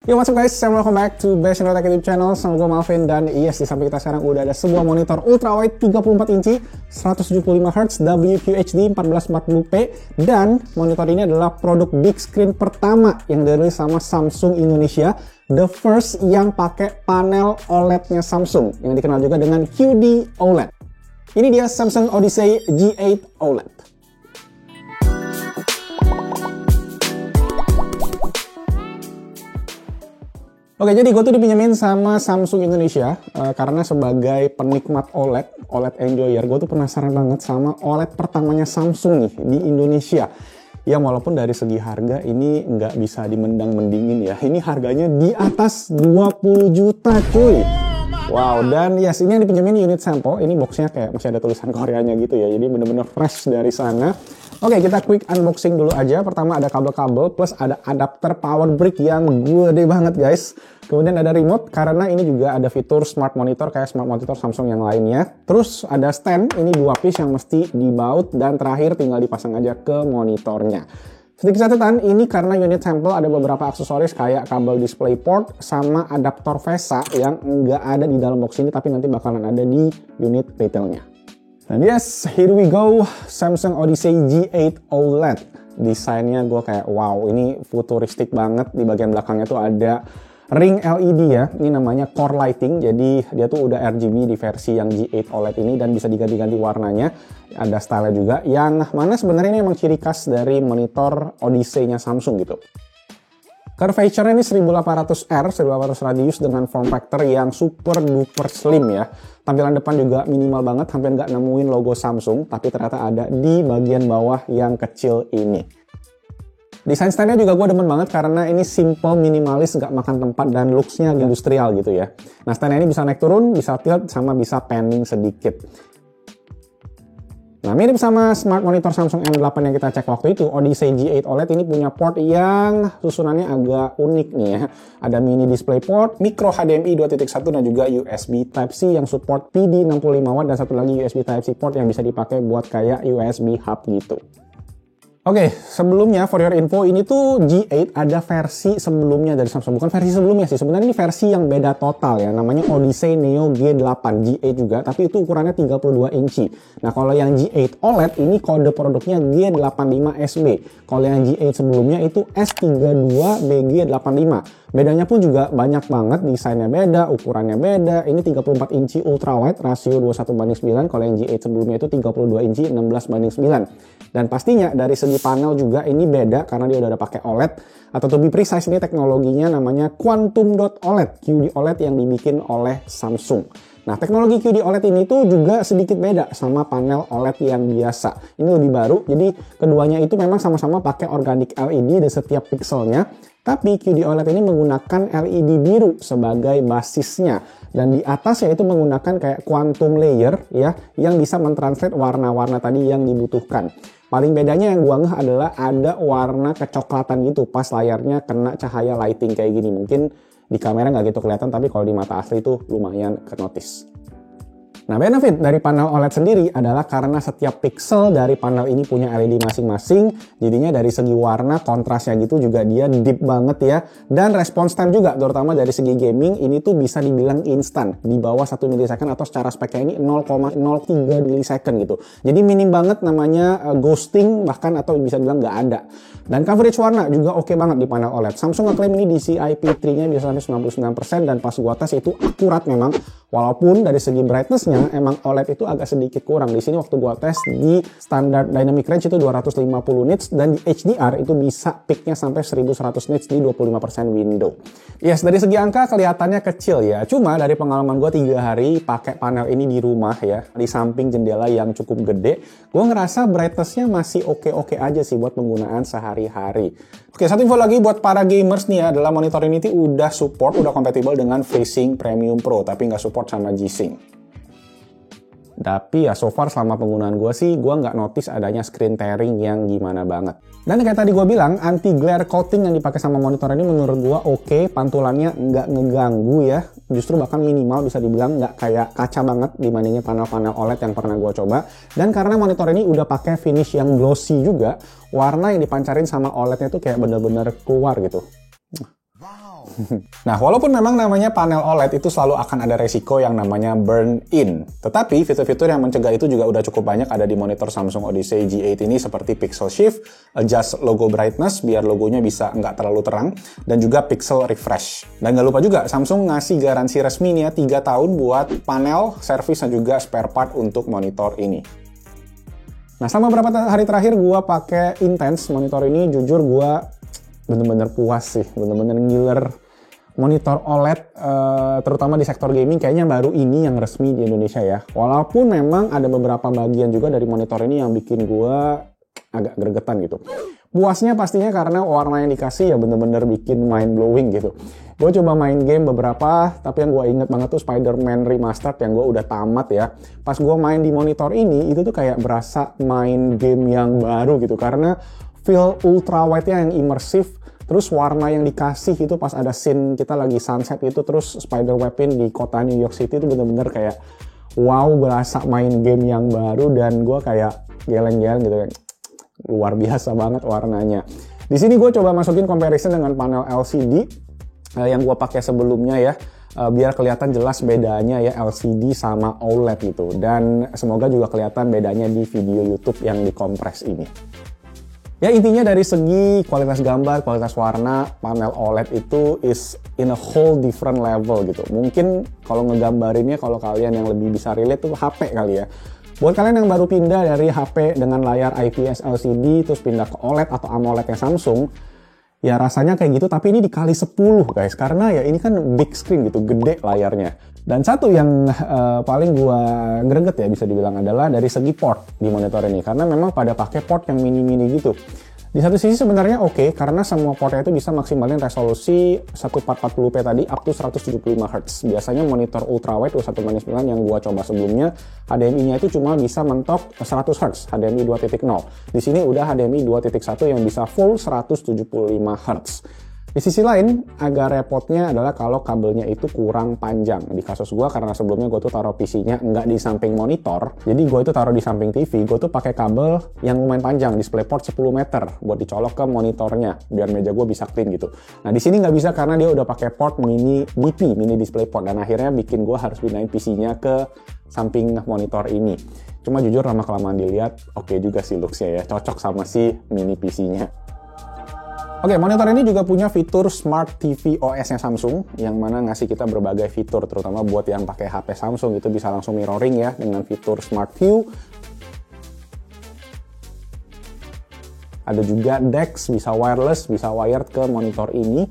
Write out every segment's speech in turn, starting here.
Yo, what's up guys, welcome back to Best Tech YouTube channel. Sama gue Malvin, dan yes, di samping kita sekarang udah ada sebuah monitor ultrawide 34 inci 175Hz WQHD 1440p, dan monitor ini adalah produk big screen pertama yang dirilis sama Samsung Indonesia, the first yang pakai panel OLED-nya Samsung yang dikenal juga dengan QD OLED. Ini dia Samsung Odyssey G8 OLED. Oke, jadi gue tuh dipinjemin sama Samsung Indonesia karena sebagai penikmat OLED enjoyer, gue tuh penasaran banget sama OLED pertamanya Samsung nih di Indonesia. Ya walaupun dari segi harga ini nggak bisa dimendang-mendingin ya. Ini harganya di atas 20 juta cuy. Wow, dan yes, ini yang dipinjemin unit sampel. Ini boxnya kayak masih ada tulisan Koreanya gitu ya. Jadi bener-bener fresh dari sana. Oke, kita quick unboxing dulu aja. Pertama ada kabel-kabel plus ada adapter power brick yang gede banget guys. Kemudian ada remote karena ini juga ada fitur smart monitor kayak smart monitor Samsung yang lainnya. Terus ada stand, ini 2 piece yang mesti dibaut, dan terakhir tinggal dipasang aja ke monitornya. Sedikit catatan, ini karena unit sampel ada beberapa aksesoris kayak kabel DisplayPort sama adaptor VESA yang nggak ada di dalam box ini, tapi nanti bakalan ada di unit retailnya. Dan yes, here we go, Samsung Odyssey G8 OLED. Desainnya gue kayak wow, ini futuristik banget. Di bagian belakangnya tuh ada ring LED ya, ini namanya core lighting, jadi dia tuh udah RGB di versi yang G8 OLED ini dan bisa diganti-ganti warnanya. Ada style juga, yang mana sebenarnya ini emang ciri khas dari monitor Odyssey-nya Samsung gitu. Curvature-nya ini 1800R, 1800 radius dengan form factor yang super duper slim ya. Tampilan depan juga minimal banget, hampir nggak nemuin logo Samsung, tapi ternyata ada di bagian bawah yang kecil ini. Desain stand-nya juga gue demen banget karena ini simple, minimalis, nggak makan tempat, dan looks-nya industrial gitu ya. Nah, stand-nya ini bisa naik turun, bisa tilt, sama bisa panning sedikit. Nah, mirip sama smart monitor Samsung M8 yang kita cek waktu itu, Odyssey G8 OLED ini punya port yang susunannya agak unik nih ya. Ada mini DisplayPort, micro HDMI 2.1, dan juga USB Type-C yang support PD 65W, dan satu lagi USB Type-C port yang bisa dipakai buat kayak USB hub gitu. Oke, sebelumnya for your info, ini tuh G8 ada versi sebelumnya dari Samsung. Bukan versi sebelumnya sih, sebenarnya ini versi yang beda total ya. Namanya Odyssey Neo G8, G8 juga, tapi itu ukurannya 32 inci. Nah, kalau yang G8 OLED ini kode produknya G85SB. Kalau yang G8 sebelumnya itu S32BG85. Bedanya pun juga banyak banget, desainnya beda, ukurannya beda. Ini 34 inci ultrawide, rasio 21:9. Kalau yang G8 sebelumnya itu 32 inci, 16:9. Dan pastinya dari segi panel juga ini beda karena dia udah ada pakai OLED, atau to be precise ini teknologinya namanya Quantum Dot OLED, QD OLED yang dibikin oleh Samsung. Nah, teknologi QD OLED ini tuh juga sedikit beda sama panel OLED yang biasa. Ini lebih baru, jadi keduanya itu memang sama-sama pakai organic LED di setiap pixelnya. Tapi QD OLED ini menggunakan LED biru sebagai basisnya. Dan di atasnya itu menggunakan kayak quantum layer ya, yang bisa mentranslate warna-warna tadi yang dibutuhkan. Paling bedanya yang gua ngeh adalah ada warna kecoklatan gitu pas layarnya kena cahaya lighting kayak gini. Mungkin di kamera nggak gitu kelihatan, tapi kalau di mata asli itu lumayan ke-notice. Nah, benefit dari panel OLED sendiri adalah karena setiap pixel dari panel ini punya LED masing-masing, jadinya dari segi warna, kontrasnya gitu juga dia deep banget ya. Dan response time juga, terutama dari segi gaming, ini tuh bisa dibilang instan, di bawah 1 milisecond, atau secara speknya ini 0,03 milisecond gitu. Jadi minim banget namanya ghosting, bahkan atau bisa bilang nggak ada. Dan coverage warna juga oke banget di panel OLED. Samsung ngeklaim ini DCI P3-nya bisa sampai 99%, dan pas gua tes itu akurat memang. Walaupun dari segi brightness-nya emang OLED itu agak sedikit kurang. Di sini waktu gua tes di standar dynamic range itu 250 nits, dan di HDR itu bisa peaknya sampai 1100 nits di 25% window. Yes, dari segi angka kelihatannya kecil ya. Cuma dari pengalaman gua 3 hari pakai panel ini di rumah ya, di samping jendela yang cukup gede, gua ngerasa brightness-nya masih oke-oke aja sih buat penggunaan sehari-hari. Oke, satu info lagi buat para gamers nih ya, adalah monitor ini udah kompatibel dengan FreeSync Premium Pro, tapi nggak support sama G-Sync. Tapi ya so far selama penggunaan gue sih, gue nggak notice adanya screen tearing yang gimana banget. Dan kayak tadi gue bilang, anti-glare coating yang dipakai sama monitor ini menurut gue oke, pantulannya nggak ngeganggu ya. Justru bahkan minimal, bisa dibilang nggak kayak kaca banget dibandingin panel-panel OLED yang pernah gue coba. Dan karena monitor ini udah pakai finish yang glossy juga, warna yang dipancarin sama OLED-nya tuh kayak bener-bener keluar gitu. Nah, walaupun memang namanya panel OLED itu selalu akan ada resiko yang namanya burn-in. Tetapi fitur-fitur yang mencegah itu juga udah cukup banyak ada di monitor Samsung Odyssey G8 ini seperti Pixel Shift, adjust logo brightness biar logonya bisa nggak terlalu terang, dan juga Pixel Refresh. Dan nggak lupa juga, Samsung ngasih garansi resmi nih ya 3 tahun buat panel, service, dan juga spare part untuk monitor ini. Nah, selama beberapa hari terakhir gue pakai Intense monitor ini, jujur gue bener-bener puas sih, bener-bener ngiler. Monitor OLED, terutama di sektor gaming, kayaknya baru ini yang resmi di Indonesia ya. Walaupun memang ada beberapa bagian juga dari monitor ini yang bikin gue agak gregetan gitu. Puasnya pastinya karena warna yang dikasih ya bener-bener bikin mind blowing gitu. Gue coba main game beberapa, tapi yang gue inget banget tuh Spider-Man Remastered yang gue udah tamat ya. Pas gue main di monitor ini, itu tuh kayak berasa main game yang baru gitu. Karena feel ultra wide-nya yang imersif, terus warna yang dikasih itu pas ada scene kita lagi sunset itu, terus Spider-Weapon di kota New York City itu bener-bener kayak wow, berasa main game yang baru, dan gue kayak geleng-geleng gitu, kayak luar biasa banget warnanya. Di sini gue coba masukin comparison dengan panel LCD yang gue pakai sebelumnya ya, biar kelihatan jelas bedanya ya LCD sama OLED gitu, dan semoga juga kelihatan bedanya di video YouTube yang dikompres ini. Ya intinya dari segi kualitas gambar, kualitas warna, panel OLED itu is in a whole different level gitu. Mungkin kalau ngegambarinnya, kalau kalian yang lebih bisa relate tuh HP kali ya. Buat kalian yang baru pindah dari HP dengan layar IPS LCD terus pindah ke OLED atau AMOLED-nya Samsung, ya rasanya kayak gitu, tapi ini dikali 10 guys, karena ya ini kan big screen gitu, gede layarnya. Dan satu yang paling gua greget ya bisa dibilang adalah dari segi port di monitor ini, karena memang pada pakai port yang mini-mini gitu. Di satu sisi sebenarnya oke, karena semua portnya itu bisa maksimalin resolusi 1440p tadi up to 175Hz. Biasanya monitor ultrawide 21:9 yang gua coba sebelumnya, HDMI-nya itu cuma bisa mentok 100Hz, HDMI 2.0. Di sini udah HDMI 2.1 yang bisa full 175Hz. Di sisi lain, agak repotnya adalah kalau kabelnya itu kurang panjang. Di kasus gue, karena sebelumnya gue tuh taruh PC-nya nggak di samping monitor, jadi gue itu taruh di samping TV, gue tuh pakai kabel yang lumayan panjang, DisplayPort 10 meter, buat dicolok ke monitornya, biar meja gue bisa clean gitu. Nah, di sini nggak bisa karena dia udah pakai port mini DP, mini DisplayPort, dan akhirnya bikin gue harus pindahin PC-nya ke samping monitor ini. Cuma jujur lama-kelamaan dilihat, oke juga sih looks-nya ya, cocok sama si mini PC-nya. Oke, monitor ini juga punya fitur Smart TV OS-nya Samsung, yang mana ngasih kita berbagai fitur, terutama buat yang pakai HP Samsung itu bisa langsung mirroring ya, dengan fitur Smart View. Ada juga DeX, bisa wireless, bisa wired ke monitor ini.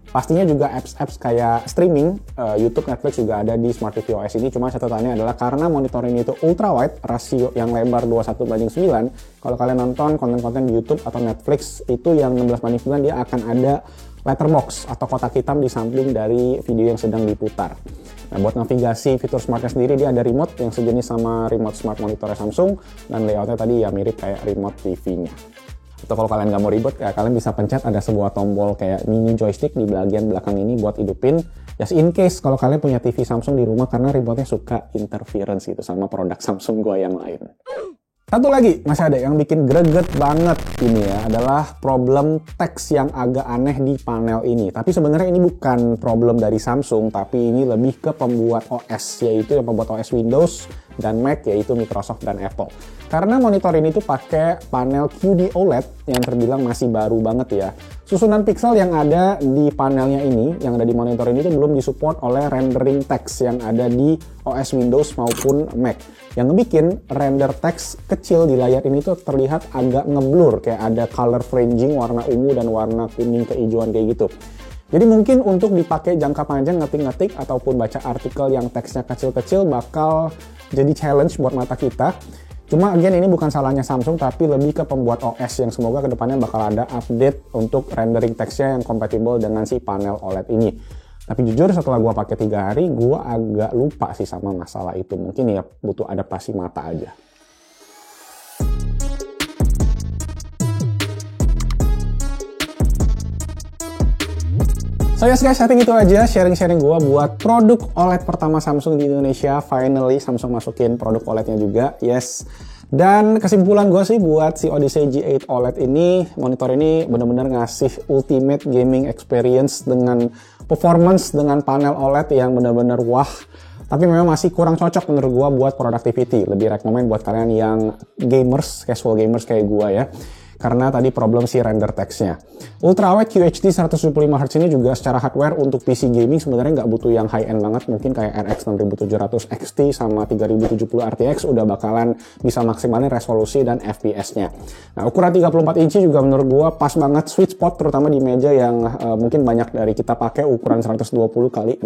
Pastinya juga apps-apps kayak streaming, YouTube, Netflix juga ada di Smart TV OS ini. Cuma catatannya adalah karena monitor ini itu ultra wide, rasio yang lebar 21:9, kalau kalian nonton konten-konten di YouTube atau Netflix itu yang 16:9, dia akan ada letterbox atau kotak hitam di samping dari video yang sedang diputar. Nah, buat navigasi fitur smartnya sendiri, dia ada remote yang sejenis sama remote smart monitornya Samsung, dan layoutnya tadi ya mirip kayak remote TV-nya. Atau kalau kalian nggak mau ribet, ya kalian bisa pencet ada sebuah tombol kayak mini joystick di bagian belakang ini buat hidupin. Just in case kalau kalian punya TV Samsung di rumah, karena remote-nya suka interference gitu sama produk Samsung gua yang lain. Satu lagi masih ada yang bikin greget banget ini ya, adalah problem teks yang agak aneh di panel ini. Tapi sebenarnya ini bukan problem dari Samsung, tapi ini lebih ke pembuat OS, yaitu yang pembuat OS Windows dan Mac, yaitu Microsoft dan Apple. Karena monitor ini tuh pakai panel QD OLED yang terbilang masih baru banget ya. Susunan pixel yang ada di panelnya ini, yang ada di monitor ini tuh belum disupport oleh rendering text yang ada di OS Windows maupun Mac. Yang ngebikin render text kecil di layar ini tuh terlihat agak ngeblur, kayak ada color fringing warna ungu dan warna kuning kehijauan kayak gitu. Jadi mungkin untuk dipakai jangka panjang ngetik-ngetik ataupun baca artikel yang teksnya kecil-kecil bakal jadi challenge buat mata kita. Cuma again ini bukan salahnya Samsung, tapi lebih ke pembuat OS yang semoga kedepannya bakal ada update untuk rendering teksnya yang kompatibel dengan si panel OLED ini. Tapi jujur setelah gua pakai 3 hari, gua agak lupa sih sama masalah itu. Mungkin ya butuh adaptasi mata aja. So yes guys, I think itu aja sharing-sharing gue buat produk OLED pertama Samsung di Indonesia. Finally Samsung masukin produk OLED-nya juga. Yes, Dan kesimpulan gue sih buat si Odyssey G8 OLED ini, monitor ini benar-benar ngasih ultimate gaming experience dengan performance dengan panel OLED yang benar-benar wah. Tapi memang masih kurang cocok menurut gue buat productivity. Lebih rekomen buat kalian yang gamers, casual gamers kayak gue ya. Karena tadi problem si render text-nya. Ultrawide QHD 175Hz ini juga secara hardware untuk PC gaming sebenarnya nggak butuh yang high-end banget. Mungkin kayak RX 6700 XT sama 3070 RTX udah bakalan bisa maksimalin resolusi dan FPS-nya. Nah, ukuran 34 inci juga menurut gua pas banget sweet spot, terutama di meja yang mungkin banyak dari kita pakai ukuran 120x60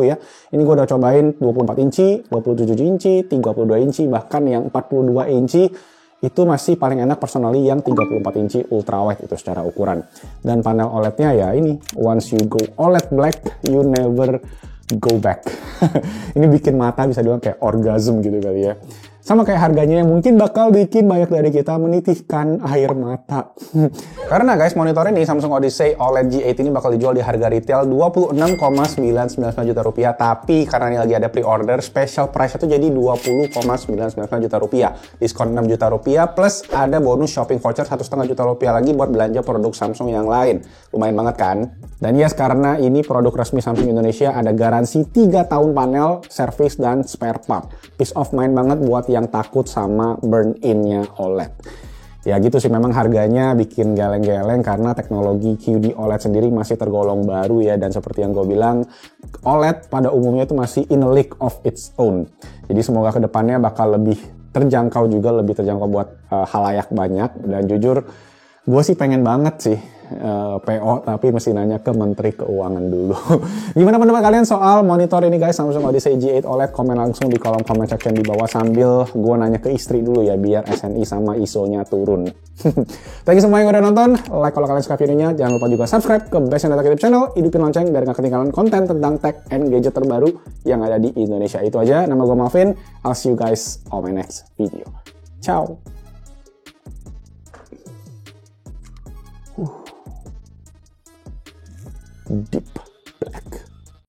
ya. Ini gua udah cobain 24 inci, 27 inci, 32 inci, bahkan yang 42 inci. Itu masih paling enak personally yang 34 inci ultrawide itu secara ukuran. Dan panel OLED-nya ya ini, once you go OLED black, you never go back. Ini bikin mata bisa dibilang kayak orgasm gitu kali ya. Sama kayak harganya yang mungkin bakal bikin banyak dari kita menitihkan air mata. Karena guys, monitor ini Samsung Odyssey OLED G8 ini bakal dijual di harga retail 26,999 juta rupiah. Tapi karena ini lagi ada pre-order, special price itu jadi 20,999 juta rupiah. Diskon 6 juta rupiah plus ada bonus shopping voucher 1,5 juta rupiah lagi buat belanja produk Samsung yang lain. Lumayan banget kan? Dan yes, karena ini produk resmi Samsung Indonesia, ada garansi 3 tahun panel, service, dan spare part. Peace of mind banget buat yang takut sama burn-in-nya OLED. Ya gitu sih, memang harganya bikin geleng-geleng karena teknologi QD OLED sendiri masih tergolong baru ya. Dan seperti yang gue bilang, OLED pada umumnya itu masih in a league of its own. Jadi semoga kedepannya bakal lebih terjangkau juga, lebih terjangkau buat halayak banyak. Dan jujur, gue sih pengen banget sih PO, tapi mesti nanya ke Menteri Keuangan dulu. Gimana pendapat kalian soal monitor ini guys, Samsung Odyssey G8 OLED? Komen langsung di kolom comment section di bawah sambil gue nanya ke istri dulu ya, biar SNI sama ISO-nya turun. Thank you semua yang udah nonton. Like kalau kalian suka videonya. Jangan lupa juga subscribe ke Best Data Creative Channel. Hidupin lonceng biar gak ketinggalan konten tentang tech and gadget terbaru yang ada di Indonesia. Itu aja, nama gue Malvin. I'll see you guys on my next video. Ciao. Deep.